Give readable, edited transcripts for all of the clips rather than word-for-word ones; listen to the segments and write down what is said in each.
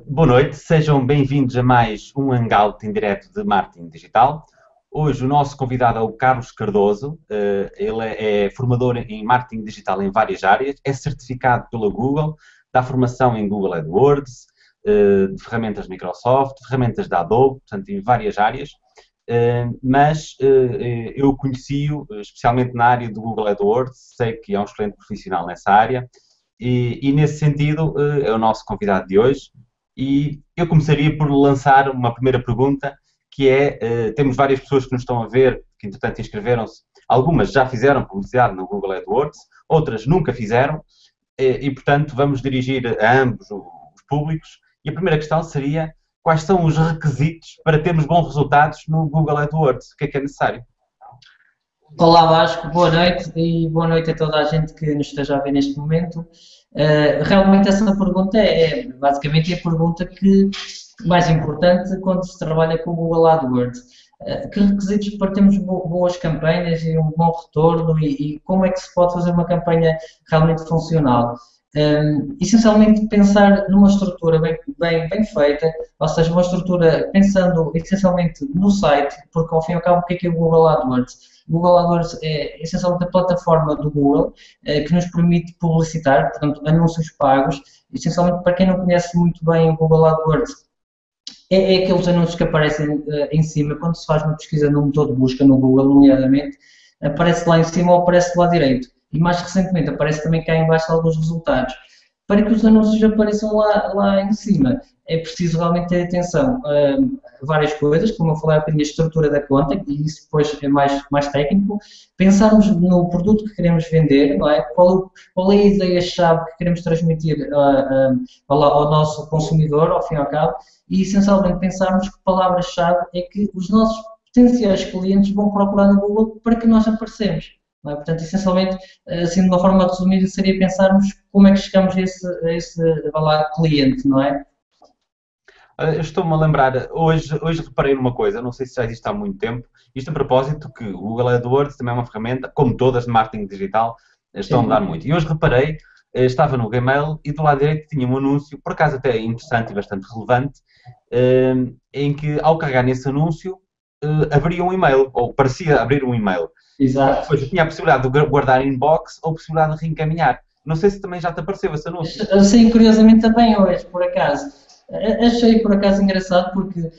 Boa noite, sejam bem-vindos a mais um Hangout em direto de marketing digital. Hoje o nosso convidado é o Carlos Cardoso. Ele é formador em marketing digital em várias áreas, é certificado pela Google, dá formação em Google AdWords, de ferramentas Microsoft, ferramentas da Adobe, portanto em várias áreas. Mas eu conheci-o especialmente na área do Google AdWords, sei que é um excelente profissional nessa área. E nesse sentido, é o nosso convidado de hoje. E eu começaria por lançar uma primeira pergunta, que é, temos várias pessoas que nos estão a ver, que entretanto inscreveram-se, algumas já fizeram publicidade no Google AdWords, outras nunca fizeram, portanto vamos dirigir a ambos os públicos. E a primeira questão seria, quais são os requisitos para termos bons resultados no Google AdWords? O que é necessário? Olá Vasco, boa noite e boa noite a toda a gente que nos esteja a ver neste momento. Realmente essa pergunta é basicamente a pergunta mais importante quando se trabalha com o Google AdWords. Que requisitos para termos boas campanhas e um bom retorno e como é que se pode fazer uma campanha realmente funcional? Essencialmente pensar numa estrutura bem feita, ou seja, uma estrutura pensando essencialmente no site, porque ao fim e ao cabo o que é o Google AdWords? O Google AdWords é essencialmente a plataforma do Google que nos permite publicitar, portanto, anúncios pagos. Essencialmente, para quem não conhece muito bem o Google AdWords, é aqueles anúncios que aparecem em cima, quando se faz uma pesquisa no motor de busca no Google, nomeadamente, aparece lá em cima ou aparece lá direito. E mais recentemente aparece também cá em baixo alguns resultados. Para que os anúncios apareçam lá em cima, é preciso realmente ter atenção a várias coisas, como eu falei há bocadinho, a estrutura da conta, e isso depois é mais técnico. Pensarmos no produto que queremos vender, não é? Qual é a ideia-chave que queremos transmitir ao nosso consumidor, ao fim e ao cabo, e essencialmente pensarmos que palavras-chave é que os nossos potenciais clientes vão procurar no Google para que nós aparecemos. Não é? Portanto, essencialmente, assim, de uma forma resumida, seria pensarmos como é que chegamos a esse cliente, não é? Eu estou-me a lembrar, hoje reparei numa coisa, não sei se já existe há muito tempo, isto a propósito que o Google AdWords também é uma ferramenta, como todas de marketing digital, estão a mudar muito. E hoje reparei, estava no Gmail e do lado direito tinha um anúncio, por acaso até interessante e bastante relevante, em que ao carregar nesse anúncio, abria um e-mail, ou parecia abrir um e-mail. Exato. Depois eu tinha a possibilidade de guardar inbox ou a possibilidade de reencaminhar. Não sei se também já te apareceu esse anúncio. Sim, curiosamente também hoje, por acaso. Achei por acaso engraçado porque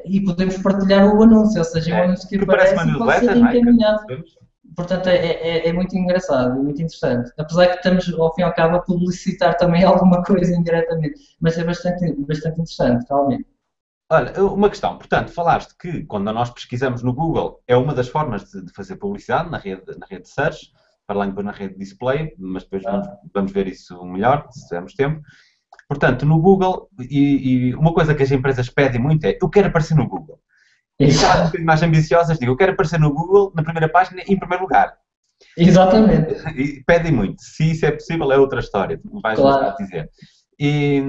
e podemos partilhar o anúncio, ou seja, o anúncio que parece uma aparece pode ser newsletter, não é? encaminhado. Portanto, é muito engraçado, é muito interessante. Apesar que estamos, ao fim e ao cabo, a publicitar também alguma coisa indiretamente, mas é bastante interessante, realmente. Olha, uma questão. Portanto, falaste que quando nós pesquisamos no Google é uma das formas de fazer publicidade na rede de search, para lá depois na rede de display, mas depois vamos ver isso melhor, se tivermos tempo. Portanto, no Google, e uma coisa que as empresas pedem muito é, eu quero aparecer no Google. E aquelas um bocadinho mais ambiciosas dizem, eu quero aparecer no Google na primeira página em primeiro lugar. Exatamente. E pedem muito. Se isso é possível é outra história, vais Claro. dizer. E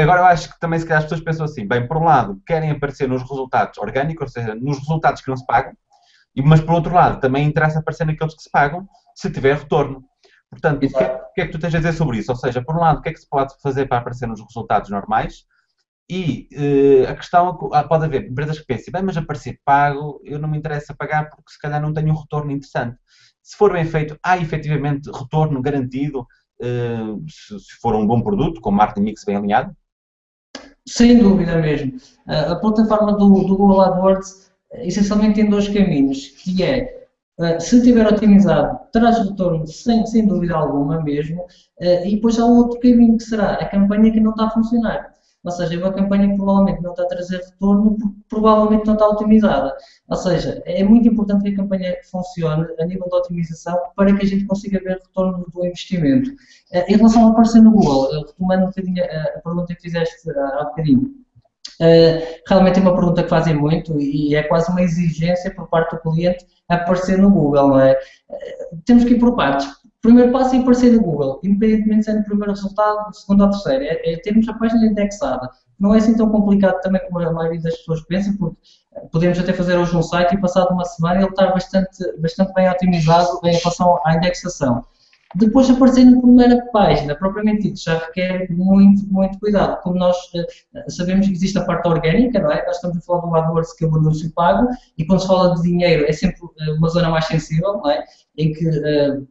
agora eu acho que também se calhar as pessoas pensam assim, bem, por um lado querem aparecer nos resultados orgânicos, ou seja, nos resultados que não se pagam, mas por outro lado também interessa aparecer naqueles que se pagam, se tiver retorno. Portanto, o que é que tu tens a dizer sobre isso? Ou seja, por um lado, o que é que se pode fazer para aparecer nos resultados normais? E a questão, pode haver empresas que pensem, bem, mas aparecer pago, eu não me interessa pagar porque se calhar não tenho um retorno interessante. Se for bem feito, há efetivamente retorno garantido, se for um bom produto, com marketing mix bem alinhado? Sem dúvida mesmo. A plataforma do Google AdWords essencialmente tem dois caminhos, que é, se estiver otimizado, traz retorno sem dúvida alguma mesmo, e depois há um outro caminho que será a campanha que não está a funcionar. Ou seja, é uma campanha que provavelmente não está a trazer retorno porque provavelmente não está otimizada. Ou seja, é muito importante que a campanha funcione a nível de otimização para que a gente consiga ver retorno do investimento. Em relação a aparecer no Google, retomando um bocadinho a pergunta que fizeste há bocadinho, realmente é uma pergunta que fazem muito e é quase uma exigência por parte do cliente aparecer no Google, não é? Temos que ir por partes. O primeiro passo é aparecer no Google, independentemente se é no primeiro resultado, no segundo ou terceiro, é termos a página indexada. Não é assim tão complicado também como a maioria das pessoas pensa, porque podemos até fazer hoje um site e passado uma semana ele estar bastante bem otimizado em relação à indexação. Depois de aparecer na primeira página, propriamente dito, já requer muito cuidado. Como nós sabemos que existe a parte orgânica, não é? Nós estamos a falar do AdWords, que é o anúncio pago, e quando se fala de dinheiro é sempre uma zona mais sensível, não é? Em que,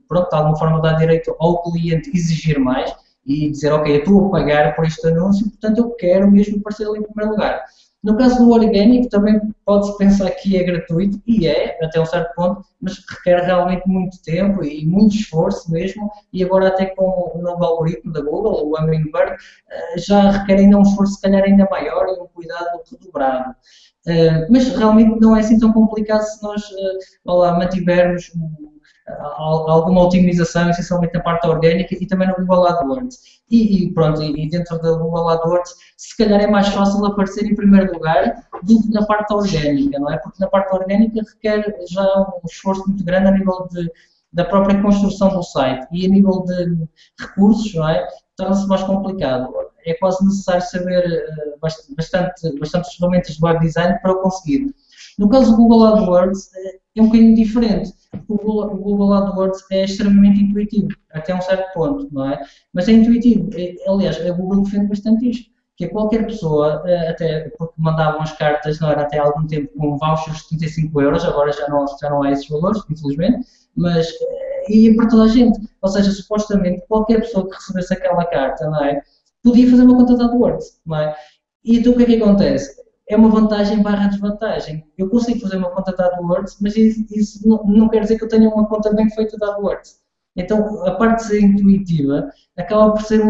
pronto, de alguma forma dá direito ao cliente exigir mais e dizer, ok, eu estou a pagar por este anúncio, portanto eu quero mesmo aparecer ali em primeiro lugar. No caso do orgânico, também pode-se pensar que é gratuito, e é, até um certo ponto, mas requer realmente muito tempo e muito esforço mesmo, e agora até com o novo algoritmo da Google, o Hummingbird, já requer ainda um esforço se calhar ainda maior e um cuidado redobrado. Mas realmente não é assim tão complicado se nós mantivermos alguma otimização, essencialmente na parte orgânica e também no Google AdWords. Pronto, e dentro da Google AdWords, se calhar é mais fácil aparecer em primeiro lugar do que na parte orgânica, não é? Porque na parte orgânica requer já um esforço muito grande a nível da própria construção do site e a nível de recursos, não é? Torna-se mais complicado. É quase necessário saber bastantes ferramentas de web design para o conseguir. No caso do Google AdWords, é um bocadinho diferente. O Google AdWords é extremamente intuitivo, até um certo ponto, não é? Mas é intuitivo. Aliás, a Google defende bastante isto, que é qualquer pessoa, até porque mandavam as cartas, não era até há algum tempo, com vouchers de 35 euros, agora já não há esses valores, infelizmente, mas ia para toda a gente. Ou seja, supostamente, qualquer pessoa que recebesse aquela carta, não é? Podia fazer uma conta de AdWords, não é? E então o que é que acontece? É uma vantagem barra desvantagem. Eu consigo fazer uma conta de AdWords, mas isso não quer dizer que eu tenha uma conta bem feita de AdWords. Então, a parte de ser intuitiva acaba por ser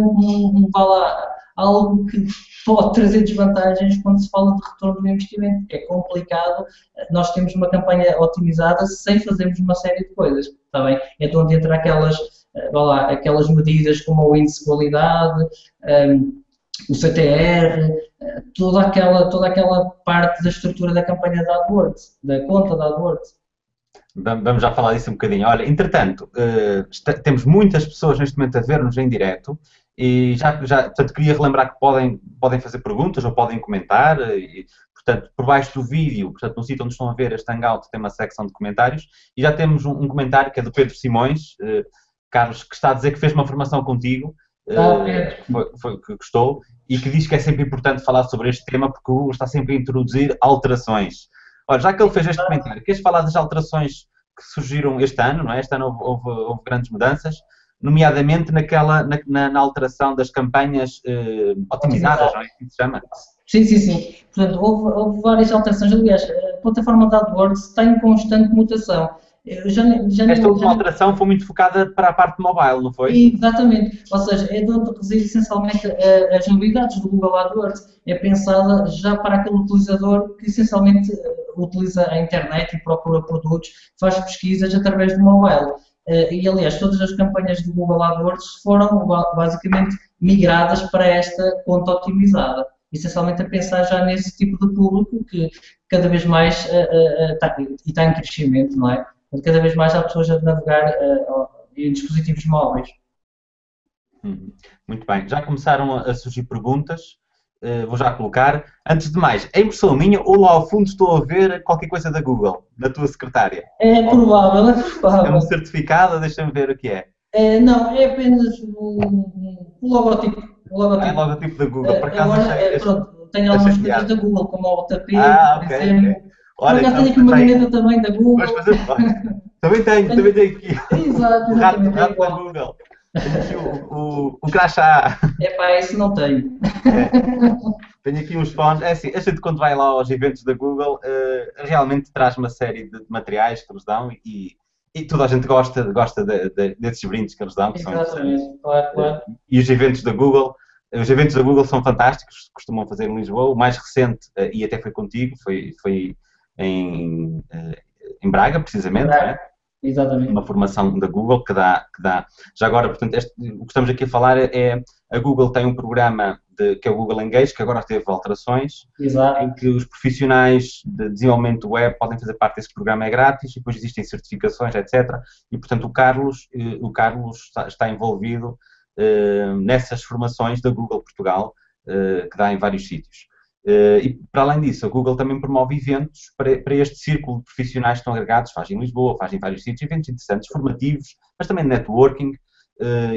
algo que pode trazer desvantagens quando se fala de retorno do investimento, que é complicado. Nós temos uma campanha otimizada sem fazermos uma série de coisas, está bem? Então, onde entra aquelas medidas como o índice de qualidade, o CTR, toda aquela parte da estrutura da campanha da AdWords, da conta da AdWords. Vamos já falar disso um bocadinho. Olha, entretanto, temos muitas pessoas neste momento a ver-nos em direto e portanto, queria relembrar que podem fazer perguntas ou podem comentar e, portanto, por baixo do vídeo, portanto, no sítio onde estão a ver este Hangout tem uma secção de comentários e já temos um comentário que é do Pedro Simões, Carlos, que está a dizer que fez uma formação contigo, que gostou e que diz que é sempre importante falar sobre este tema porque o Google está sempre a introduzir alterações. Olha, já que ele fez este comentário, queres falar das alterações que surgiram este ano, não é? Este ano houve grandes mudanças, nomeadamente na alteração das campanhas otimizadas, não é? Assim se chama? Sim. Portanto, houve várias alterações. Aliás, a plataforma da AdWords está em constante mutação. Esta última alteração foi muito focada para a parte mobile, não foi? Exatamente. Ou seja, é de onde reside essencialmente as novidades do Google AdWords. É pensada já para aquele utilizador que essencialmente utiliza a internet e procura produtos, faz pesquisas através do mobile. E, aliás, todas as campanhas do Google AdWords foram basicamente migradas para esta conta otimizada. Essencialmente a pensar já nesse tipo de público que cada vez mais está em crescimento, não é? Cada vez mais há pessoas a navegar em dispositivos móveis. Muito bem. Já começaram a surgir perguntas. Vou já colocar. Antes de mais, é impressão minha ou lá ao fundo estou a ver qualquer coisa da Google, da tua secretária? É provável. É um certificado? Deixa-me ver o que é. Não, é apenas um logotipo. É o logotipo da Google. Por acaso pronto, tenho algumas coisas da Google, como o tapete, por exemplo. Olha, por acaso tenho aqui uma caneta também da Google. Também tenho aqui. Exato, o rato da Google. Tenho aqui o crachá. Isso não tenho. Tenho aqui uns fones. É assim, a gente quando vai lá aos eventos da Google, realmente traz uma série de materiais que eles dão e toda a gente gosta desses brindes que eles dão. Que exatamente, claro. E os eventos da Google são fantásticos, costumam fazer em Lisboa. O mais recente, e até foi contigo, foi em Braga, precisamente, não é? Exatamente. Uma formação da Google que dá. Já agora, portanto, o que estamos aqui a falar é a Google tem um programa que é o Google Engage, que agora teve alterações, exato, em que os profissionais de desenvolvimento web podem fazer parte desse programa, é grátis, e depois existem certificações, etc. E, portanto, o Carlos está envolvido nessas formações da Google Portugal, que dá em vários sítios. E, para além disso, a Google também promove eventos para este círculo de profissionais que estão agregados, faz em Lisboa, faz em vários sítios, eventos interessantes, formativos, mas também de networking,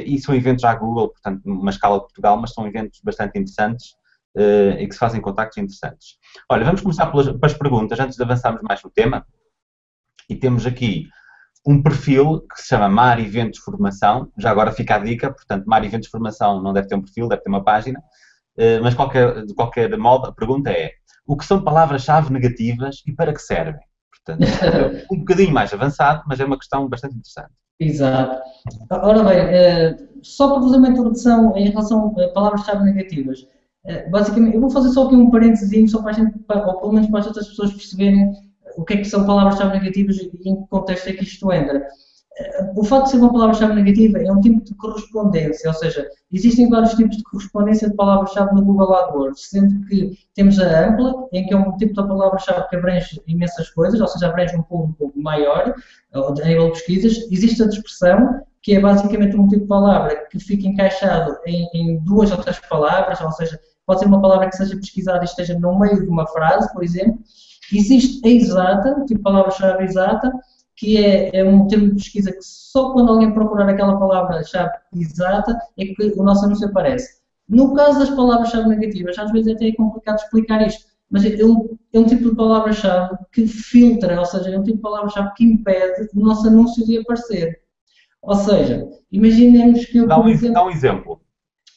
e são eventos à Google, portanto, numa escala de Portugal, mas são eventos bastante interessantes e que se fazem contactos interessantes. Olha, vamos começar pelas perguntas, antes de avançarmos mais no tema. E temos aqui um perfil que se chama Mar Eventos Formação, já agora fica a dica, portanto, Mar Eventos Formação não deve ter um perfil, deve ter uma página, mas de qualquer modo a pergunta é: o que são palavras-chave negativas e para que servem? Portanto, um bocadinho mais avançado, mas é uma questão bastante interessante. Exato. Ora bem, só para fazer uma introdução em relação a palavras-chave negativas, basicamente, eu vou fazer só aqui um parênteses, só para a gente, ou pelo menos para as outras pessoas perceberem o que é que são palavras-chave negativas e em que contexto é que isto entra. O facto de ser uma palavra-chave negativa é um tipo de correspondência, ou seja, existem vários tipos de correspondência de palavras-chave no Google AdWords, sendo que temos a ampla, em que é um tipo de palavra-chave que abrange imensas coisas, ou seja, abrange um público maior, a nível de pesquisas. Existe a dispersão, que é basicamente um tipo de palavra que fica encaixado em duas ou três palavras, ou seja, pode ser uma palavra que seja pesquisada e esteja no meio de uma frase, por exemplo. Existe a exata, o tipo de palavra-chave exata, que é um termo de pesquisa que só quando alguém procurar aquela palavra-chave exata é que o nosso anúncio aparece. No caso das palavras-chave negativas, às vezes até é complicado explicar isto, mas é um tipo de palavra-chave que filtra, ou seja, é um tipo de palavra-chave que impede o nosso anúncio de aparecer. Ou seja, imaginemos que eu... Dá um exemplo.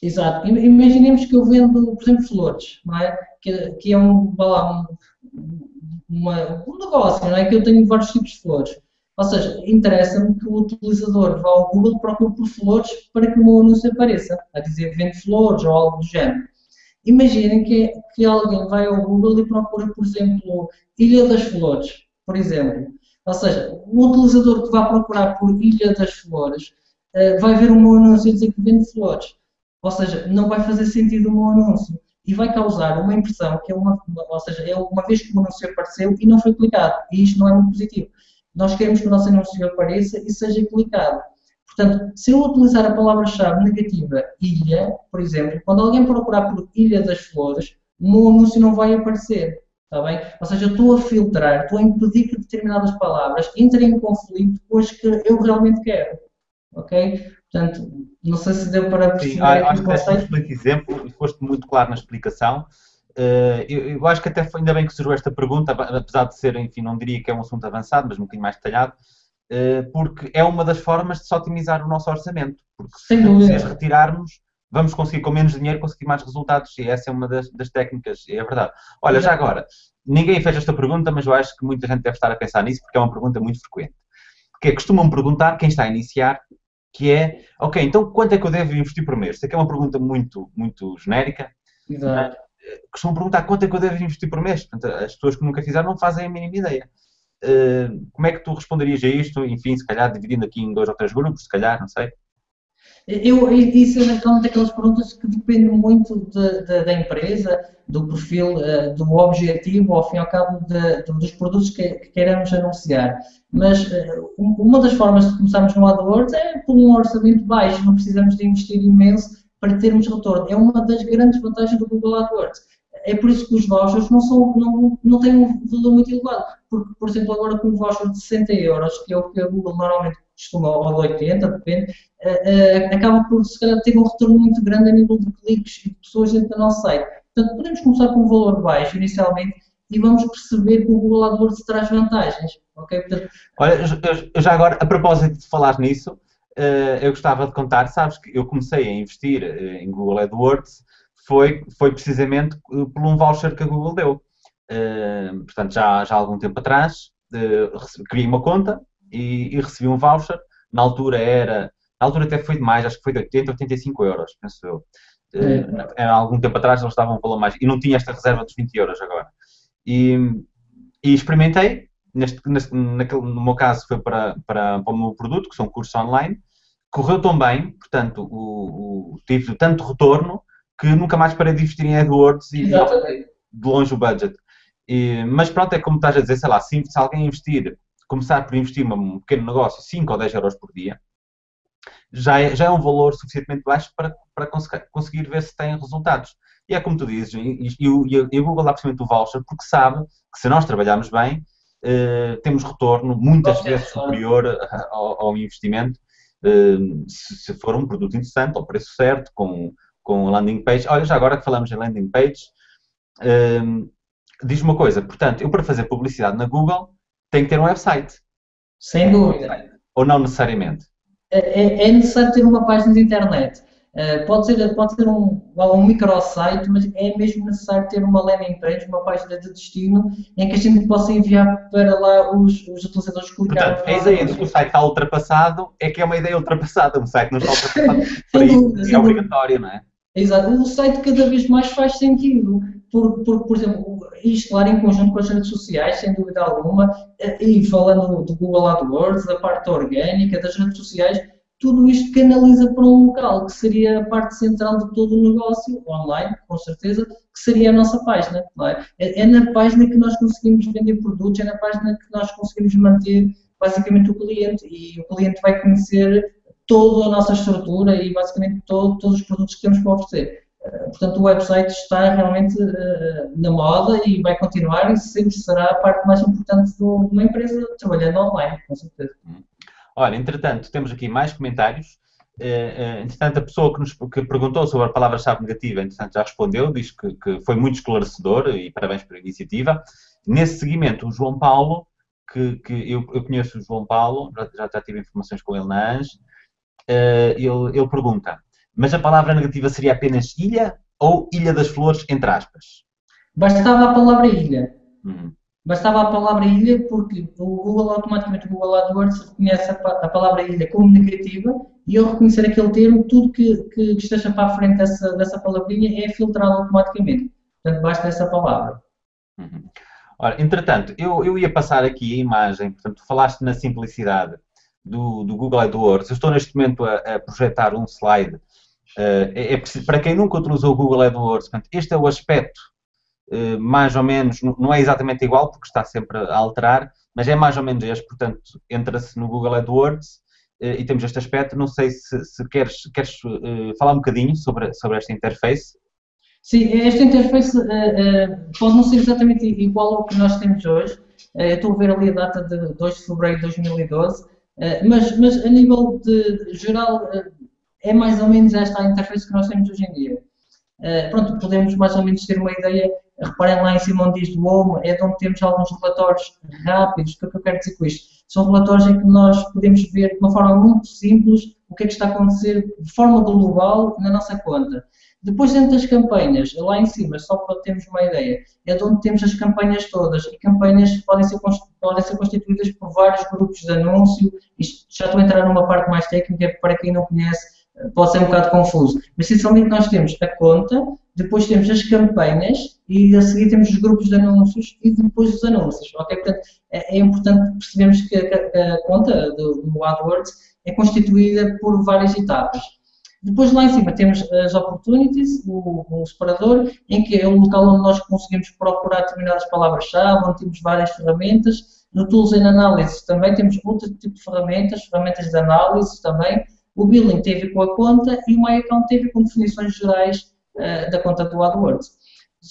Exato. Imaginemos que eu vendo, por exemplo, flores, não é? Que é um negócio, não é? Que eu tenho vários tipos de flores. Ou seja, interessa-me que o utilizador vá ao Google e procure por flores para que o meu anúncio apareça, a dizer vende flores ou algo do género. Imaginem que alguém vai ao Google e procura, por exemplo, Ilha das Flores, por exemplo. Ou seja, um utilizador que vai procurar por Ilha das Flores vai ver o meu anúncio e dizer que vende flores. Ou seja, não vai fazer sentido o meu anúncio e vai causar uma impressão que é ou seja, é uma vez que o anúncio apareceu e não foi clicado. E isto não é muito positivo. Nós queremos que o nosso anúncio apareça e seja clicado. Portanto, se eu utilizar a palavra-chave negativa ilha, por exemplo, quando alguém procurar por Ilha das Flores, o meu anúncio não vai aparecer. Está bem? Ou seja, eu estou a filtrar, estou a impedir que determinadas palavras entrem em conflito com as que eu realmente quero. Ok? Portanto, não sei se deu para perceber. Sim, acho que deste um excelente exemplo e foste muito claro na explicação. Eu acho que até foi ainda bem que surgiu esta pergunta, apesar de ser, enfim, não diria que é um assunto avançado, mas um bocadinho mais detalhado, porque é uma das formas de se otimizar o nosso orçamento. Porque se as retirarmos, vamos conseguir com menos dinheiro, conseguir mais resultados, e essa é uma das técnicas, é verdade. Olha, já agora, ninguém fez esta pergunta, mas eu acho que muita gente deve estar a pensar nisso, porque é uma pergunta muito frequente. Que costumam perguntar, quem está a iniciar, que é, ok, então quanto é que eu devo investir por mês? Isso aqui é uma pergunta muito genérica. Exato. Costumam perguntar quanto é que eu devo investir por mês. Portanto, as pessoas que nunca fizeram não fazem a mínima ideia. Como é que tu responderias a isto? Enfim, se calhar dividindo aqui em 2 ou 3 grupos, se calhar, não sei. Isso é realmente aquelas perguntas que dependem muito da empresa, do perfil, do objetivo, ao fim e ao cabo, dos produtos que queremos anunciar. Mas uma das formas de começarmos no AdWords é por um orçamento baixo, não precisamos de investir imenso para termos retorno. É uma das grandes vantagens do Google AdWords. É por isso que os vouchers não têm um valor muito elevado. Porque, por exemplo, agora com um voucher de 60 euros, que é o que a Google normalmente costuma, ou de 80, depende, acaba por, se calhar, ter um retorno muito grande a nível de cliques e de pessoas dentro do nosso site. Portanto, podemos começar com um valor baixo inicialmente e vamos perceber que o Google AdWords traz vantagens. Okay? Portanto, olha, eu já agora, a propósito de falar nisso, eu gostava de contar, sabes que eu comecei a investir em Google AdWords foi precisamente por um voucher que a Google deu. Portanto, já há algum tempo atrás, criei uma conta e recebi um voucher. Na altura até foi demais, acho que foi de 80, 85 euros, penso eu. Há algum tempo atrás eles davam um valor mais, e não tinha esta reserva dos 20 euros agora. E experimentei, no meu caso foi para o meu produto, que são cursos online, correu tão bem, portanto, tive tanto retorno, que nunca mais parei de investir em AdWords e de longe o budget. Mas pronto, é como estás a dizer, sei lá, se alguém começar por investir num pequeno negócio 5 ou 10 euros por dia, já é um valor suficientemente baixo para conseguir ver se tem resultados. E é como tu dizes, e o Google dá precisamente o voucher porque sabe que se nós trabalharmos bem, temos retorno muitas vezes superior ao investimento. se for um produto interessante, ao preço certo, com landing page. Olha, já agora que falamos em landing page, diz uma coisa, portanto, eu para fazer publicidade na Google tenho que ter um website. Sem dúvida. Ou não necessariamente? É necessário ter uma página de internet. Pode ser um microsite, mas é mesmo necessário ter uma landing page, uma página de destino, em que a gente possa enviar para lá os utilizadores clicarem. Portanto, a ideia de que o site está ultrapassado é que é uma ideia ultrapassada. Um site não está ultrapassado. Sem dúvida, é obrigatório, não é? Exato. O site cada vez mais faz sentido, porque, por exemplo, isto, claro, em conjunto com as redes sociais, sem dúvida alguma, e falando do Google AdWords, da parte orgânica, das redes sociais, tudo isto canaliza para um local, que seria a parte central de todo o negócio, online, com certeza, que seria a nossa página, não é? É na página que nós conseguimos vender produtos, é na página que nós conseguimos manter, basicamente, o cliente, e o cliente vai conhecer toda a nossa estrutura e basicamente todos os produtos que temos para oferecer. Portanto, o website está realmente na moda e vai continuar e sempre será a parte mais importante de uma empresa trabalhando online, com certeza. Olha, entretanto, temos aqui mais comentários. Entretanto, a pessoa que perguntou sobre a palavra-chave negativa, entretanto, já respondeu, diz que foi muito esclarecedor e parabéns pela iniciativa. Nesse seguimento, o João Paulo, que eu conheço o João Paulo, já tive informações com ele na ANS, ele pergunta, mas a palavra negativa seria apenas ilha ou Ilha das Flores, entre aspas? Bastava a palavra ilha. Bastava a palavra ilha porque o Google automaticamente, o Google AdWords reconhece a palavra ilha como negativa e ao reconhecer aquele termo, tudo que esteja para a frente dessa palavrinha é filtrado automaticamente. Portanto, basta essa palavra. Ora, entretanto, eu ia passar aqui a imagem, portanto, falaste na simplicidade do Google AdWords. Eu estou neste momento a projetar um slide. Para quem nunca utilizou o Google AdWords, portanto, este é o aspecto mais ou menos, não é exatamente igual porque está sempre a alterar, mas é mais ou menos este. Portanto, entra-se no Google AdWords e temos este aspecto. Não sei se queres falar um bocadinho sobre esta interface. Sim, esta interface pode não ser exatamente igual ao que nós temos hoje. Estou a ver ali a data de 2 de fevereiro de 2012, mas a nível geral é mais ou menos esta a interface que nós temos hoje em dia. Pronto, podemos mais ou menos ter uma ideia. Reparem lá em cima onde diz do Home, é de onde temos alguns relatórios rápidos. O que é que eu quero dizer com isto? São relatórios em que nós podemos ver de uma forma muito simples o que é que está a acontecer de forma global na nossa conta. Depois, dentro das campanhas, lá em cima, só para termos uma ideia, é de onde temos as campanhas todas. E campanhas podem ser constituídas por vários grupos de anúncio. Isto já estou a entrar numa parte mais técnica, para quem não conhece, pode ser um bocado confuso. Mas, essencialmente, nós temos a conta, depois temos as campanhas e, a seguir, temos os grupos de anúncios e depois os anúncios. Okay? Portanto, é importante percebermos que a conta do AdWords é constituída por várias etapas. Depois lá em cima temos as opportunities, o separador, em que é o local onde nós conseguimos procurar determinadas palavras-chave, onde temos várias ferramentas. No Tools and Analysis também temos outro tipo de ferramentas de análise também. O Billing tem a ver com a conta e o My Account tem a ver com definições gerais da conta do AdWords.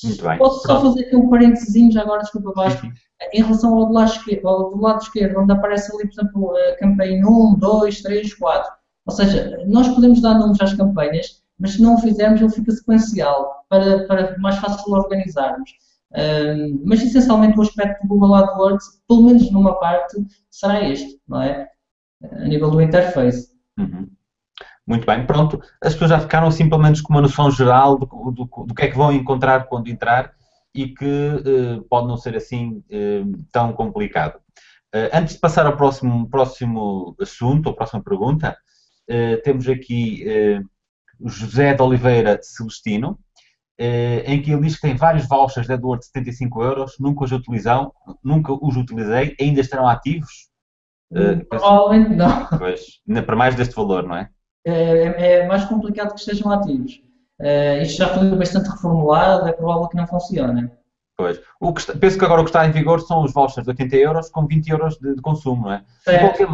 Muito bem. Posso só fazer aqui um parênteses, já agora, desculpa, Vasco, em relação ao do lado esquerdo, onde aparece ali, por exemplo, a campanha 1, 2, 3, 4. Ou seja, nós podemos dar números às campanhas, mas se não o fizermos, ele fica sequencial, para mais fácil organizarmos. Mas, essencialmente, o aspecto do Google AdWords, pelo menos numa parte, será este, não é? A nível do interface. Muito bem, pronto. As pessoas já ficaram assim, pelo menos, com uma noção geral do que é que vão encontrar quando entrar e que pode não ser assim tão complicado. Antes de passar ao próximo assunto, ou próxima pergunta, temos aqui o José de Oliveira Celestino, em que ele diz que tem vários vouchers de AdWords de 75 euros, nunca os utilizei, ainda estarão ativos? Provavelmente não. Pois, ainda para mais deste valor, não é? É mais complicado que estejam ativos. Isto já foi bastante reformulado, é provável que não funcione. Pois. Penso que agora o que está em vigor são os vouchers de 80 euros com 20 euros de consumo, não é? De qualquer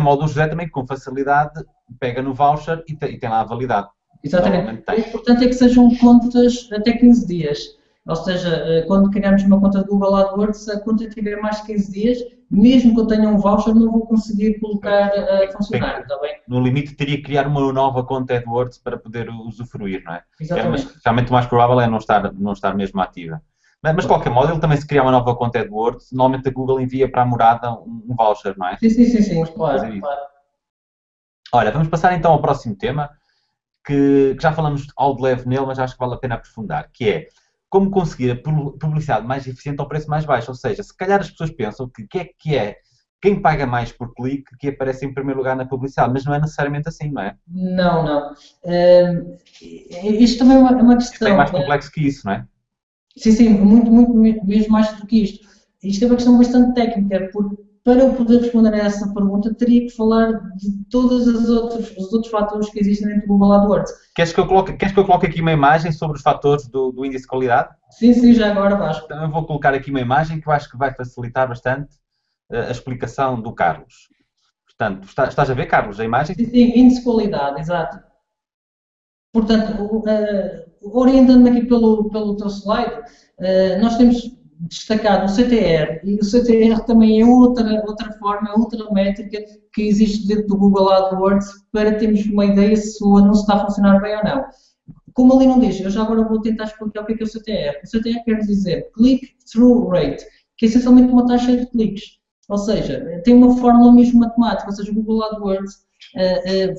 modo, o José também com facilidade pega no voucher e tem lá a validade. Exatamente. O importante é que sejam contas até 15 dias. Ou seja, quando criarmos uma conta de Google AdWords, se a conta tiver mais de 15 dias, mesmo que eu tenha um voucher, não vou conseguir colocar a funcionar, está bem? No limite, teria que criar uma nova conta AdWords para poder usufruir, não é? Exatamente. Mas realmente o mais provável é não estar mesmo ativa. Mas de qualquer modo, ele também se criar uma nova conta AdWords, normalmente a Google envia para a morada um voucher, não é? Sim, claro. Olha, vamos passar então ao próximo tema, que já falamos ao de leve nele, mas acho que vale a pena aprofundar, que é como conseguir a publicidade mais eficiente ao preço mais baixo. Ou seja, se calhar as pessoas pensam que é quem paga mais por clique que aparece em primeiro lugar na publicidade, mas não é necessariamente assim, não é? Não. Isto também é uma questão. Isto é mais complexo que isso, não é? Sim, muito mesmo mais do que isto. Isto é uma questão bastante técnica, porque para eu poder responder a essa pergunta teria que falar de todos os outros fatores que existem dentro do Google AdWords. Queres que eu coloque aqui uma imagem sobre os fatores do índice de qualidade? Sim, já agora Vasco. Então eu vou colocar aqui uma imagem que eu acho que vai facilitar bastante a explicação do Carlos. Portanto, estás a ver, Carlos, a imagem? Sim, índice de qualidade, exato. Portanto, orientando aqui pelo teu slide, nós temos destacado o CTR, e o CTR também é outra forma, outra métrica que existe dentro do Google AdWords para termos uma ideia se o anúncio está a funcionar bem ou não. Como ali não diz, eu já agora vou tentar explicar o que é o CTR. O CTR quer dizer Click-Through Rate, que é essencialmente uma taxa de cliques. Ou seja, tem uma fórmula mesmo matemática, ou seja, o Google AdWords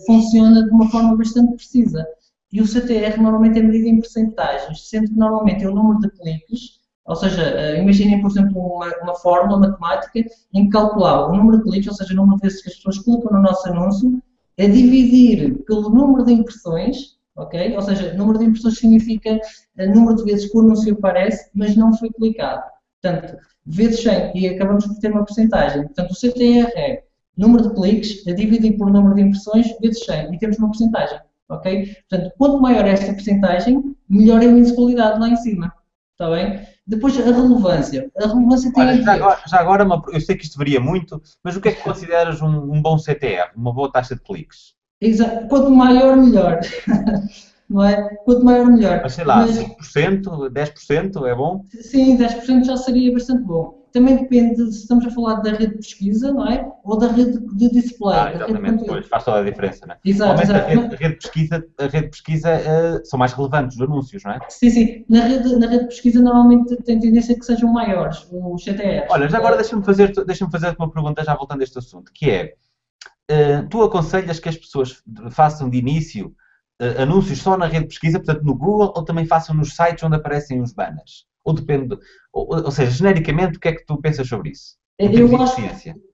funciona de uma forma bastante precisa. E o CTR normalmente é medido em percentagens, sendo que normalmente é o número de cliques, ou seja, imaginem, por exemplo, uma fórmula matemática em que calculava o número de cliques, ou seja, o número de vezes que as pessoas clicam no nosso anúncio, a dividir pelo número de impressões, ok? Ou seja, número de impressões significa número de vezes que o anúncio aparece, mas não foi clicado. Portanto, vezes 100, e acabamos por ter uma percentagem. Portanto, o CTR é número de cliques a dividir por número de impressões vezes 100, e temos uma percentagem. Ok? Portanto, quanto maior é esta percentagem, melhor é o índice de qualidade lá em cima. Está bem? Depois, a relevância. A relevância tem... Olha, já agora eu sei que isto varia muito, mas o que é que consideras um bom CTR, uma boa taxa de cliques? Exato. Quanto maior, melhor. Não é? Quanto maior, melhor. Mas sei lá, 5%, 10% é bom? Sim, 10% já seria bastante bom. Também depende se estamos a falar da rede de pesquisa, não é? Ou da rede de display. Exatamente, pois, faz toda a diferença, não é? Exato. A rede de pesquisa são mais relevantes os anúncios, não é? Sim. Na rede de pesquisa normalmente tem tendência a que sejam maiores, os CTRs. Olha, já agora deixa-me fazer uma pergunta já voltando a este assunto, que é, tu aconselhas que as pessoas façam de início anúncios só na rede de pesquisa, portanto no Google, ou também façam nos sites onde aparecem os banners? Ou depende, ou seja, genericamente, o que é que tu pensas sobre isso?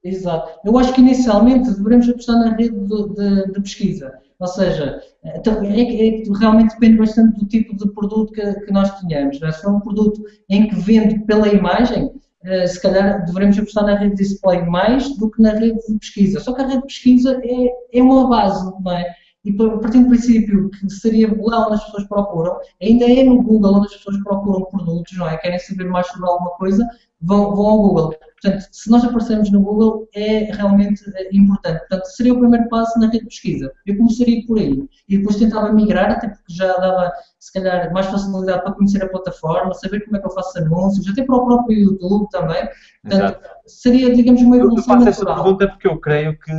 Exato. Eu acho que inicialmente devemos apostar na rede de pesquisa. Ou seja, realmente depende bastante do tipo de produto que nós tenhamos. Se for um produto em que vende pela imagem, se calhar devemos apostar na rede de display mais do que na rede de pesquisa. Só que a rede de pesquisa é uma base, não é? E partindo do princípio que seria lá onde as pessoas procuram, ainda é no Google onde as pessoas procuram produtos, não é? Querem saber mais sobre alguma coisa, vão ao Google. Portanto, se nós aparecermos no Google, é realmente importante. Portanto, seria o primeiro passo na rede de pesquisa. Eu começaria por aí. E depois tentava migrar, até porque já dava, se calhar, mais facilidade para conhecer a plataforma, saber como é que eu faço anúncios, até para o próprio YouTube também. Portanto, seria, digamos, uma evolução natural. Eu faço esta pergunta porque eu creio que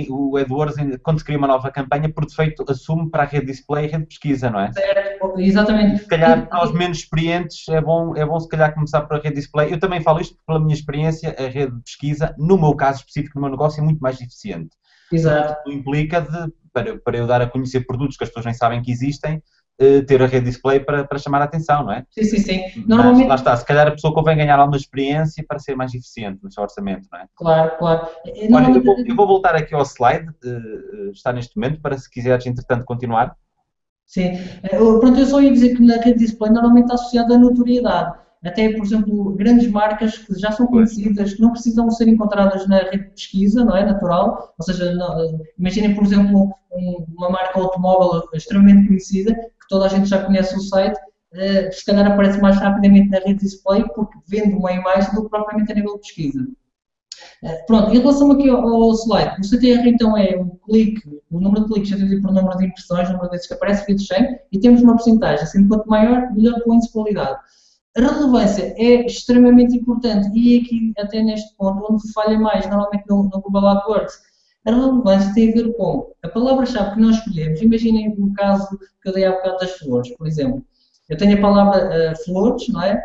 o AdWords, quando se cria uma nova campanha, por defeito assume para a rede display e a rede de pesquisa, não é? Certo, exatamente. Se calhar, para os menos experientes, é bom se calhar começar por a rede display. Eu também falo isto pela minha experiência, a rede de pesquisa, no meu caso específico, no meu negócio, é muito mais eficiente. Exato. Isso implica, para eu dar a conhecer produtos que as pessoas nem sabem que existem, ter a rede display para chamar a atenção, não é? Sim. Normalmente... Mas lá está, se calhar a pessoa convém ganhar alguma experiência para ser mais eficiente no seu orçamento, não é? Claro. Olha, eu vou voltar aqui ao slide, está neste momento, para se quiseres, entretanto, continuar. Sim, pronto, eu só ia dizer que na rede display normalmente está associada à notoriedade. Até, por exemplo, grandes marcas que já são conhecidas, que não precisam ser encontradas na rede de pesquisa, não é? Natural. Ou seja, imaginem, por exemplo, uma marca automóvel extremamente conhecida, que toda a gente já conhece o site, se calhar aparece mais rapidamente na rede display porque vende uma imagem do que propriamente a nível de pesquisa. Pronto, em relação aqui ao slide, o CTR então é o número de cliques dividido por número de impressões, o número de vezes que aparece, vezes 100, e temos uma porcentagem, sendo quanto maior, melhor para o índice de qualidade. A relevância é extremamente importante e aqui, até neste ponto, onde falha mais, normalmente no Google AdWords, a relevância tem a ver com a palavra-chave que nós escolhemos. Imaginem um caso que eu dei há bocado das flores, por exemplo. Eu tenho a palavra flores, não é?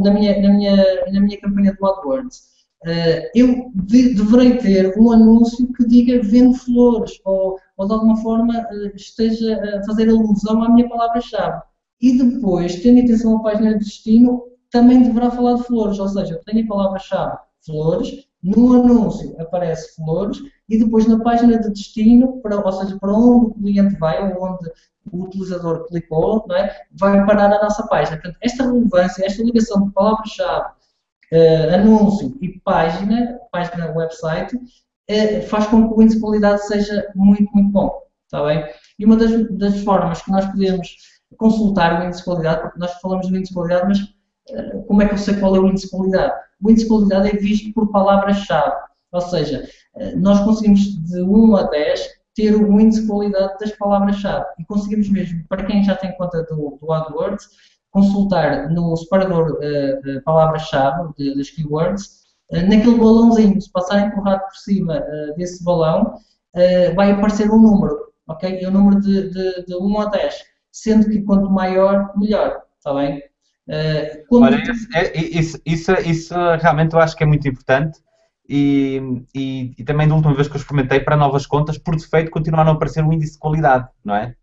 Na minha campanha do AdWords. Eu deverei ter um anúncio que diga vendo flores ou de alguma forma esteja a fazer alusão à minha palavra-chave. E depois, tendo atenção à página de destino, também deverá falar de flores, ou seja, eu tenho a palavra-chave flores, no anúncio aparece flores e depois na página de destino, ou seja, para onde o cliente vai ou onde o utilizador clicou, não é? Vai parar a nossa página. Portanto, esta relevância, esta ligação de palavra-chave, anúncio e página website, faz com que o índice de qualidade seja muito, muito bom. Está bem? E uma das formas que nós podemos consultar o índice de qualidade, porque nós falamos do índice de qualidade, mas como é que eu sei qual é o índice de qualidade? O índice de qualidade é visto por palavra-chave, ou seja, nós conseguimos de 1 a 10 ter um índice de qualidade das palavras-chave e conseguimos mesmo, para quem já tem conta do AdWords, consultar no separador palavra-chave das keywords, naquele balãozinho, se passar empurrado por cima desse balão, vai aparecer um número, ok? É o número de 1 a 10, sendo que quanto maior, melhor, está bem? Olha, isso realmente eu acho que é muito importante e também da última vez que eu experimentei para novas contas, por defeito continua a não aparecer o índice de qualidade, não é?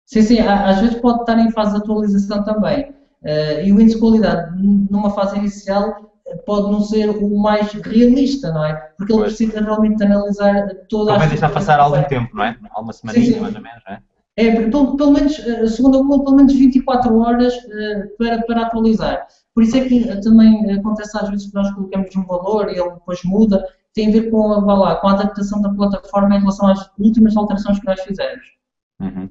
Sim, às vezes pode estar em fase de atualização também. E o índice de qualidade, numa fase inicial, pode não ser o mais realista, não é? Porque ele precisa realmente analisar toda a... Convém deixar passar algum tempo, não é? Alguma semaninha, mais ou menos, não é? Pelo menos, segundo a Google, pelo menos 24 horas para atualizar. Por isso é que também acontece às vezes que nós colocamos um valor e ele depois muda, tem a ver com a adaptação da plataforma em relação às últimas alterações que nós fizemos. Uhum.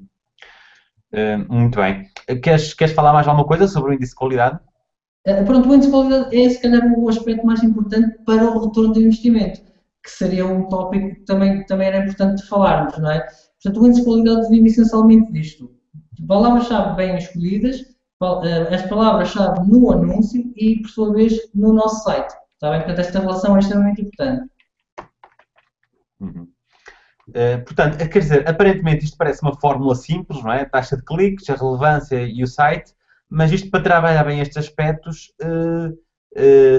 Muito bem. Queres falar mais alguma coisa sobre o índice de qualidade? Pronto, o índice de qualidade é se calhar o aspecto mais importante para o retorno do investimento, que seria um tópico que também era importante de falarmos, não é? Portanto, o índice de qualidade vive essencialmente disto. Palavras-chave bem escolhidas, as palavras-chave no anúncio e, por sua vez, no nosso site. Está bem? Portanto, esta relação é extremamente importante. Uhum. Portanto, quer dizer, aparentemente isto parece uma fórmula simples, não é? A taxa de cliques, a relevância e o site, mas isto para trabalhar bem estes aspectos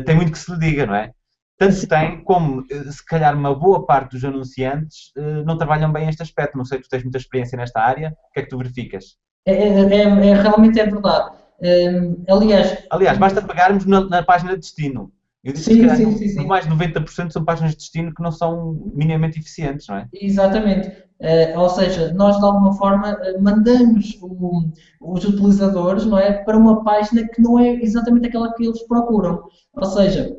tem muito que se lhe diga, não é? Tanto se tem como, se calhar, uma boa parte dos anunciantes não trabalham bem este aspecto. Não sei, tu tens muita experiência nesta área, o que é que tu verificas? Realmente é verdade. Aliás, basta pegarmos na página de destino. Eu disse que, se calhar, mais de 90% são páginas de destino que não são minimamente eficientes, não é? Exatamente. Ou seja, nós de alguma forma mandamos os utilizadores, não é, para uma página que não é exatamente aquela que eles procuram. Ou seja,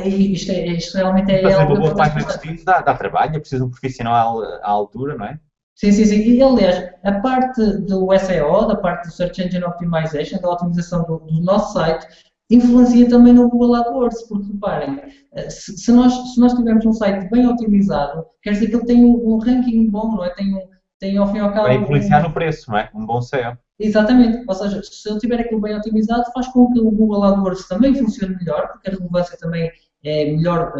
isto realmente é fazer algo... uma boa página de destino dá trabalho, é preciso um profissional à altura, não é? Sim. E, aliás, a parte do SEO, da parte do Search Engine Optimization, da otimização do nosso site, influencia também no Google AdWords, porque reparem, se nós tivermos um site bem otimizado, quer dizer que ele tem um ranking bom, não é? Tem ao fim e ao cabo... Vai influenciar no preço, não é? Um bom SEO. Exatamente, ou seja, se eu tiver aquilo bem otimizado, faz com que o Google AdWords também funcione melhor, porque a relevância também é melhor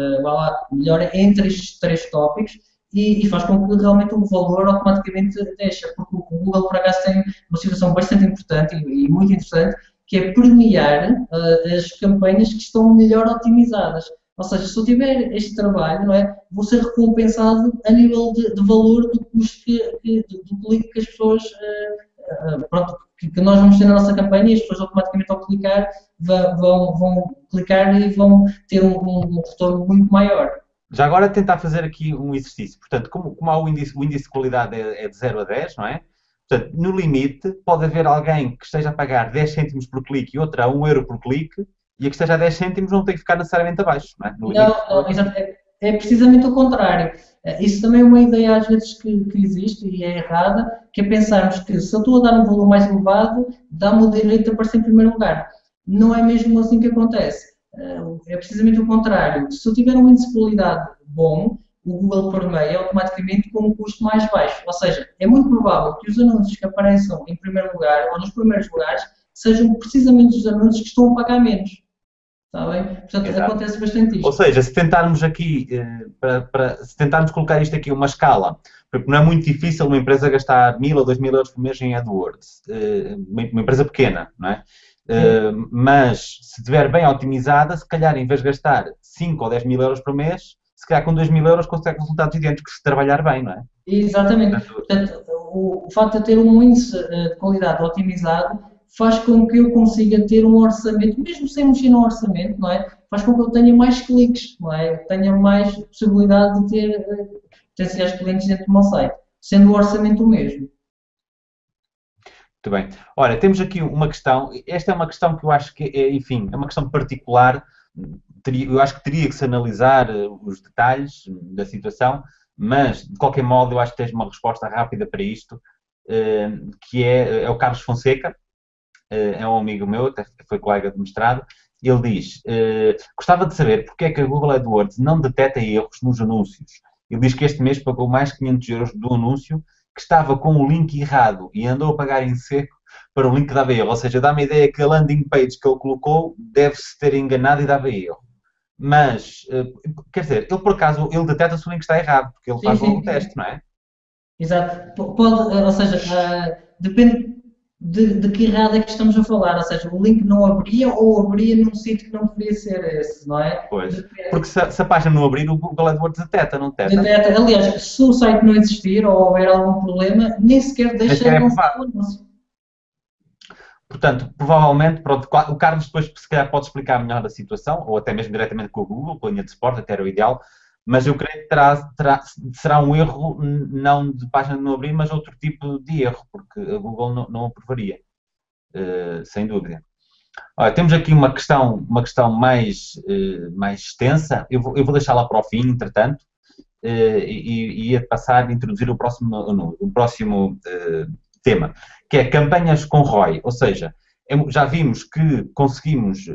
entre estes 3 tópicos, e faz com que realmente o valor automaticamente deixa, porque o Google, por acaso, tem uma situação bastante importante e muito interessante, que é premiar as campanhas que estão melhor otimizadas. Ou seja, se eu tiver este trabalho, não é, vou ser recompensado a nível de valor do custo do clique que as pessoas, que nós vamos ter na nossa campanha, e as pessoas automaticamente ao clicar vão clicar e vão ter um retorno muito maior. Já agora tentar fazer aqui um exercício. Portanto, como há o índice de qualidade é de 0 a 10, não é? Portanto, no limite, pode haver alguém que esteja a pagar 10 cêntimos por clique e outra a 1 euro por clique, e a que esteja a 10 cêntimos não tem que ficar necessariamente abaixo, não é? Não, é precisamente o contrário. Isso também é uma ideia às vezes que existe e é errada, que é pensarmos que se eu estou a dar um valor mais elevado, dá-me o direito de aparecer em primeiro lugar. Não é mesmo assim que acontece. É precisamente o contrário. Se eu tiver um índice de qualidade bom, o Google permeia automaticamente com um custo mais baixo. Ou seja, é muito provável que os anúncios que apareçam em primeiro lugar ou nos primeiros lugares sejam precisamente os anúncios que estão a pagar menos. Está bem? Portanto, Exato. acontece bastante isto. Ou seja, se tentarmos aqui, se tentarmos colocar isto aqui uma escala, porque não é muito difícil uma empresa gastar 1000 ou 2000 euros por mês em AdWords, uma empresa pequena, não é? Mas se estiver bem otimizada, se calhar em vez de gastar 5 ou 10 mil euros por mês, se calhar com 2 mil euros consegue resultados idênticos se trabalhar bem, não é? Exatamente. Portanto, o facto de ter um índice de qualidade otimizado faz com que eu consiga ter um orçamento, mesmo sem mexer no orçamento, não é? Faz com que eu tenha mais cliques, não é? Tenha mais possibilidade de ter potenciais clientes dentro do meu site, sendo o orçamento o mesmo. Muito bem. Ora, temos aqui uma questão, esta é uma questão que eu acho que, enfim, é uma questão particular, eu acho que teria que se analisar os detalhes da situação, mas, de qualquer modo, eu acho que tens uma resposta rápida para isto, que é o Carlos Fonseca, é um amigo meu, até foi colega de mestrado. Ele diz, gostava de saber porque é que a Google AdWords não detecta erros nos anúncios. Ele diz que este mês pagou mais 500 euros do anúncio que estava com o link errado e andou a pagar em seco para o link que dava erro. Ou seja, dá-me a ideia que a landing page que ele colocou deve-se ter enganado e dava erro. Mas, quer dizer, ele por acaso, ele detecta se o link está errado, porque ele faz o teste, não é? Exato. Pode, ou seja, depende de que errado é que estamos a falar, ou seja, o link não abria ou abria num sítio que não poderia ser esse, não é? Pois, porque se a página não abrir, o Google AdWords detecta, não detecta? Detecta. Aliás, se o site não existir ou houver algum problema, nem sequer deixa de lançar o anúncio. Portanto, provavelmente, pronto, o Carlos depois se calhar pode explicar melhor a situação, ou até mesmo diretamente com o Google, com a linha de suporte, até era o ideal, mas eu creio que será um erro não de página não abrir, mas outro tipo de erro, porque a Google não aprovaria, sem dúvida. Olha, temos aqui uma questão mais extensa, eu vou deixá-la para o fim, entretanto, e ia passar a introduzir o próximo tema, que é campanhas com ROI, ou seja, já vimos que conseguimos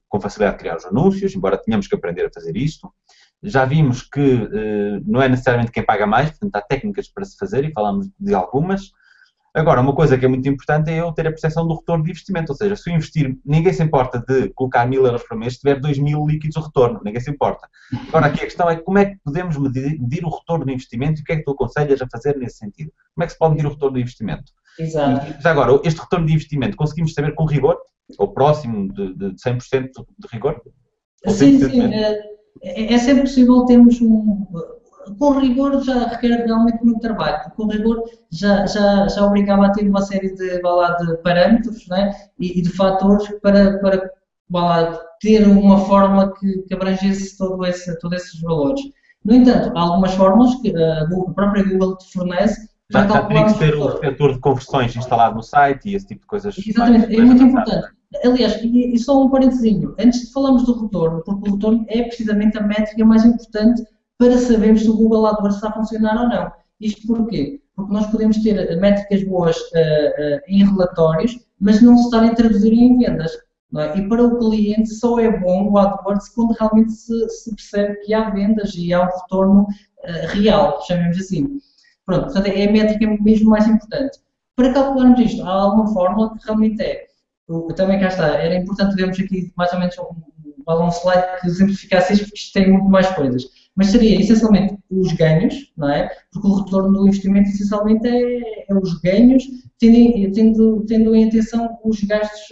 com facilidade criar os anúncios, embora tenhamos que aprender a fazer isto. Já vimos que não é necessariamente quem paga mais, portanto há técnicas para se fazer e falamos de algumas. Agora, uma coisa que é muito importante é eu ter a percepção do retorno de investimento, ou seja, se eu investir, ninguém se importa de colocar 1000 euros por mês se tiver 2000 líquidos de retorno, ninguém se importa. Agora aqui a questão é como é que podemos medir o retorno do investimento e o que é que tu aconselhas a fazer nesse sentido? Como é que se pode medir o retorno do investimento? Exato. E, já agora, este retorno de investimento conseguimos saber com rigor, ou próximo de 100% de rigor? Sim, é sempre possível termos com rigor já requer realmente muito trabalho, porque com rigor já obrigava a ter uma série de parâmetros, né, e de fatores para ter uma fórmula que abrangesse todos esses valores. No entanto, há algumas fórmulas que a própria Google te fornece. Já teria que ter o setor de conversões instalado no site e esse tipo de coisas. Exatamente, é muito importante. Aliás, e só um parentezinho, antes de falarmos do retorno, porque o retorno é precisamente a métrica mais importante para sabermos se o Google AdWords está a funcionar ou não. Isto porquê? Porque nós podemos ter métricas boas em relatórios, mas não se estarem a traduzir em vendas. Não é? E para o cliente só é bom o AdWords quando realmente se percebe que há vendas e há um retorno real, chamemos assim. Pronto, portanto é a métrica mesmo mais importante. Para calcularmos isto, há alguma fórmula que realmente também cá está, era importante vermos aqui mais ou menos um slide que exemplificasse isto, porque isto tem muito mais coisas. Mas seria essencialmente os ganhos, não é? Porque o retorno do investimento essencialmente é os ganhos, tendo em atenção os gastos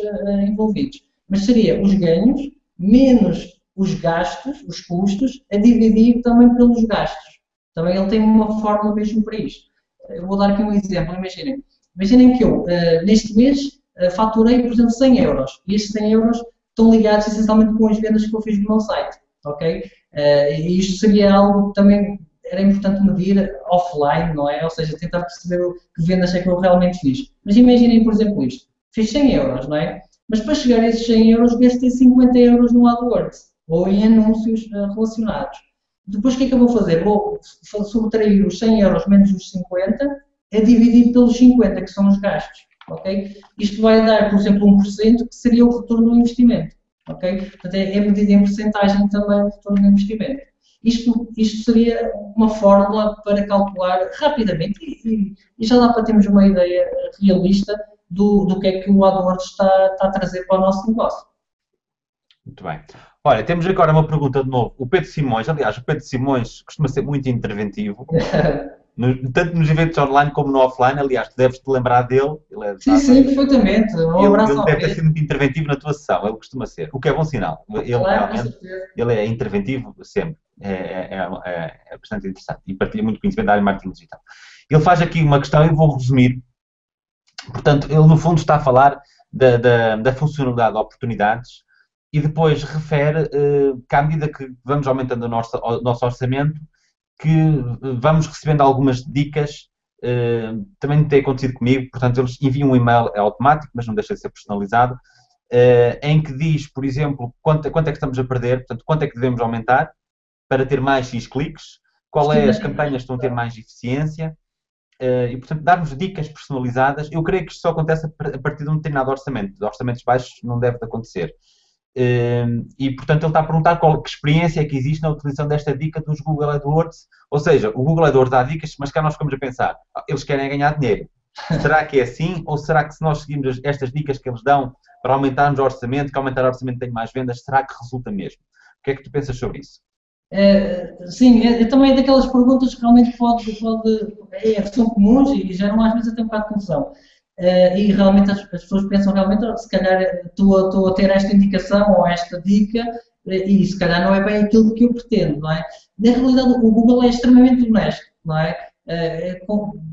envolvidos. Mas seria os ganhos menos os gastos, os custos, a dividir também pelos gastos. Também ele tem uma fórmula mesmo para isto. Eu vou dar aqui um exemplo, imaginem que eu, neste mês, faturei, por exemplo, 100 euros. E estes 100 euros estão ligados essencialmente com as vendas que eu fiz no meu site, ok? E isto seria algo que também era importante medir offline, não é? Ou seja, tentar perceber que vendas é que eu realmente fiz. Mas imaginem, por exemplo, isto. Fiz 100 euros, não é? Mas para chegar a esses 100 euros, gastei 50 euros no AdWords ou em anúncios relacionados. Depois o que é que eu vou fazer? Vou subtrair os 100 euros menos os 50 a dividir pelos 50, que são os gastos. Okay? Isto vai dar, por exemplo, 1%, que seria o retorno do investimento. Okay? Portanto, é medido em porcentagem também o retorno do investimento. Isto seria uma fórmula para calcular rapidamente e já dá para termos uma ideia realista do que é que o AdWords está a trazer para o nosso negócio. Muito bem. Olha, temos agora uma pergunta de novo. O Pedro Simões, aliás, o Pedro Simões costuma ser muito interventivo, tanto nos eventos online como no offline. Aliás, tu deves-te lembrar dele. Sim, perfeitamente. Um abraço ele ao deve ter Pedro. sido muito interventivo na tua sessão, ele costuma ser, o que é bom sinal. Ele Claro, com realmente, certeza. ele é interventivo sempre. É bastante interessante e partilha muito conhecimento da área de marketing digital. Ele faz aqui uma questão e vou resumir. Portanto, ele no fundo está a falar da funcionalidade de oportunidades e depois refere que à medida que vamos aumentando o nosso orçamento, que vamos recebendo algumas dicas, também tem acontecido comigo, portanto eles enviam um e-mail, é automático, mas não deixa de ser personalizado, em que diz, por exemplo, quanto é que estamos a perder, portanto, quanto é que devemos aumentar para ter mais X cliques, qual é as campanhas que estão a ter mais eficiência, e, portanto, dar-nos dicas personalizadas. Eu creio que isto só acontece a partir de um determinado orçamento. De orçamentos baixos não deve acontecer. E, portanto, ele está a perguntar que experiência é que existe na utilização desta dica dos Google AdWords. Ou seja, o Google AdWords dá dicas, mas cá nós ficamos a pensar, eles querem ganhar dinheiro. Será que é assim? Ou será que se nós seguirmos estas dicas que eles dão para aumentarmos o orçamento, que aumentar o orçamento tem mais vendas, será que resulta mesmo? O que é que tu pensas sobre isso? Sim, também é daquelas perguntas que realmente são comuns e geram às vezes até um bocado de confusão. E realmente as pessoas pensam realmente, se calhar estou a ter esta indicação ou esta dica e se calhar não é bem aquilo que eu pretendo, não é? Na realidade o Google é extremamente honesto, não é?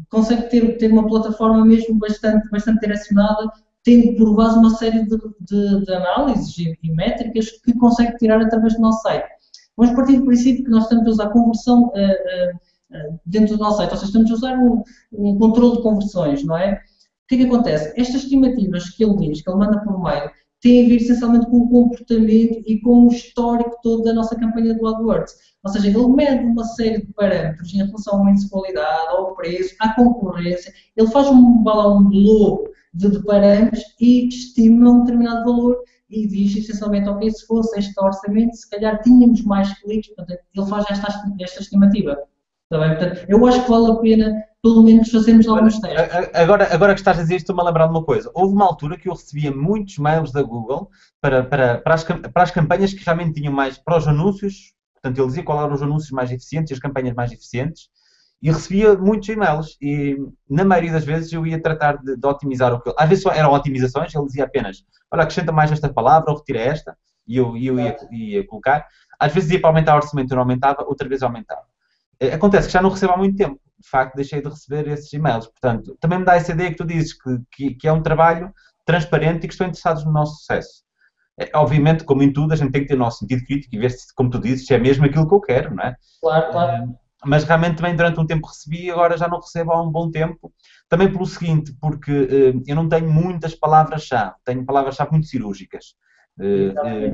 Consegue ter uma plataforma mesmo bastante direcionada, tendo por base uma série de análises e métricas que consegue tirar através do nosso site. Vamos partir do princípio que nós estamos a usar conversão dentro do nosso site, ou seja, estamos a usar um controle de conversões, não é? O que é que acontece? Estas estimativas que ele diz, que ele manda por mail, têm a ver essencialmente com o comportamento e com o histórico todo da nossa campanha do AdWords. Ou seja, ele mede uma série de parâmetros em relação à mensalidade, ao preço, à concorrência, ele faz um globo de parâmetros e estima um determinado valor e diz essencialmente, ok, se fosse este orçamento, se calhar tínhamos mais cliques, portanto, ele faz esta estimativa. Está bem? Portanto, eu acho que vale a pena, pelo menos, fazermos alguns testes. Agora que estás a dizer isto, estou-me a lembrar de uma coisa. Houve uma altura que eu recebia muitos mails da Google para as campanhas que realmente tinham mais, para os anúncios, portanto, ele dizia qual eram os anúncios mais eficientes e as campanhas mais eficientes, e recebia muitos e-mails, e na maioria das vezes eu ia tratar de otimizar o que... Às vezes só eram otimizações, ele dizia apenas, olha, acrescenta mais esta palavra ou retira esta, e eu ia colocar. Às vezes ia para aumentar o orçamento e não aumentava, outra vez aumentava. Acontece que já não recebo há muito tempo, de facto deixei de receber esses e-mails, portanto, também me dá essa ideia que tu dizes, que é um trabalho transparente e que estão interessados no nosso sucesso. Obviamente, como em tudo, a gente tem que ter o nosso sentido crítico e ver se, como tu dizes, se é mesmo aquilo que eu quero, não é? Claro. Mas realmente também durante um tempo recebi e agora já não recebo há um bom tempo. Também pelo seguinte, porque eu não tenho muitas palavras-chave, tenho palavras-chave muito cirúrgicas.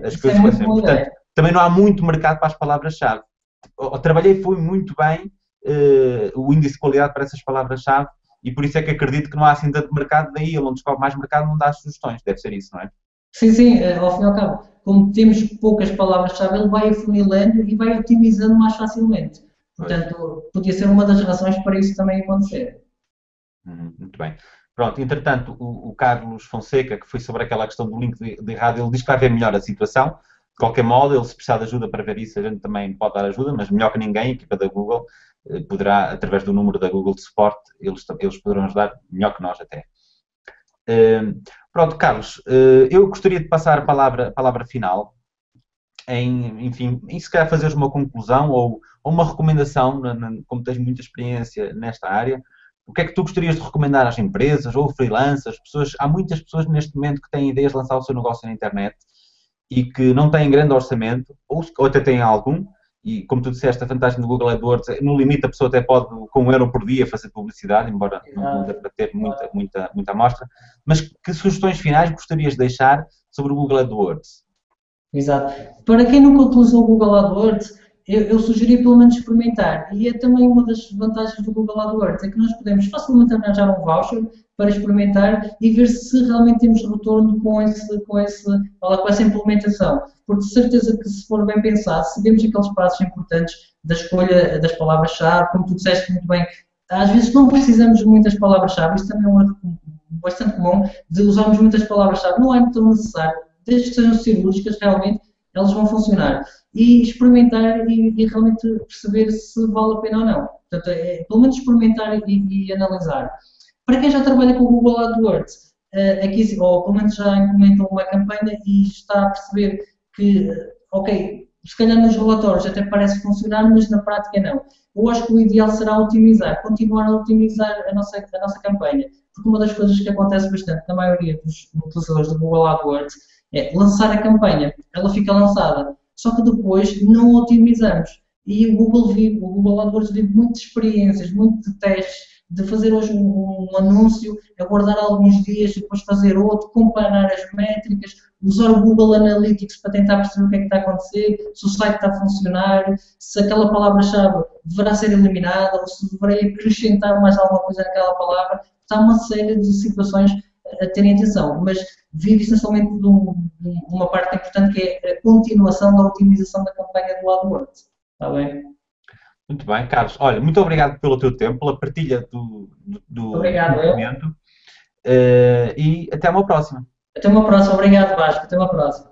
As coisas que eu portanto, também não há muito mercado para as palavras-chave. Trabalhei, foi muito bem o índice de qualidade para essas palavras-chave e por isso é que acredito que não há assim tanto mercado, daí ele não descobre mais mercado, não dá as sugestões, deve ser isso, não é? Sim, ao fim e ao cabo, como temos poucas palavras-chave, ele vai afunilando e vai otimizando mais facilmente. Portanto, podia ser uma das razões para isso também acontecer. Muito bem. Pronto, entretanto, o Carlos Fonseca, que foi sobre aquela questão do link de errado, ele diz que vai ver melhor a situação. De qualquer modo, ele se precisar de ajuda para ver isso, a gente também pode dar ajuda, mas melhor que ninguém, a equipa da Google poderá, através do número da Google de suporte, eles poderão ajudar melhor que nós até. Pronto, Carlos, eu gostaria de passar a palavra final em se calhar fazeres uma conclusão ou uma recomendação, como tens muita experiência nesta área, o que é que tu gostarias de recomendar às empresas ou freelancers, pessoas? Há muitas pessoas neste momento que têm ideias de lançar o seu negócio na internet e que não têm grande orçamento, ou até têm algum, e como tu disseste, a vantagem do Google AdWords, no limite a pessoa até pode, com €1 por dia, fazer publicidade, embora não dê para ter muita amostra, mas que sugestões finais gostarias de deixar sobre o Google AdWords? Exato. Para quem nunca utilizou o Google AdWords, eu sugeri pelo menos experimentar. E é também uma das vantagens do Google AdWords, é que nós podemos facilmente arranjar um voucher para experimentar e ver se realmente temos retorno com essa implementação. Porque de certeza que, se for bem pensado, se vemos aqueles passos importantes da escolha das palavras-chave, como tu disseste muito bem, às vezes não precisamos de muitas palavras-chave, isso também é uma bastante comum de usarmos muitas palavras-chave. Não é tão necessário, desde que sejam cirúrgicas, realmente, elas vão funcionar. E experimentar e realmente perceber se vale a pena ou não. Portanto, pelo menos experimentar e analisar. Para quem já trabalha com o Google AdWords, aqui, ou pelo menos já implementou uma campanha e está a perceber que, ok, se calhar nos relatórios até parece funcionar, mas na prática não. Eu acho que o ideal será otimizar, continuar a otimizar a nossa campanha. Porque uma das coisas que acontece bastante na maioria dos utilizadores do Google AdWords é lançar a campanha, ela fica lançada, só que depois não otimizamos. E o Google AdWords vive muitas experiências, muitos testes, de fazer hoje um anúncio, aguardar alguns dias, depois fazer outro, comparar as métricas, usar o Google Analytics para tentar perceber o que é que está a acontecer, se o site está a funcionar, se aquela palavra-chave deverá ser eliminada ou se deverá acrescentar mais alguma coisa naquela palavra. Está uma série de situações a terem atenção, mas vive essencialmente de uma parte importante que é a continuação da otimização da campanha do AdWords. Está bem? Muito bem, Carlos. Olha, muito obrigado pelo teu tempo, pela partilha do Obrigado, conhecimento e até uma próxima. Até uma próxima. Obrigado, Vasco. Até uma próxima.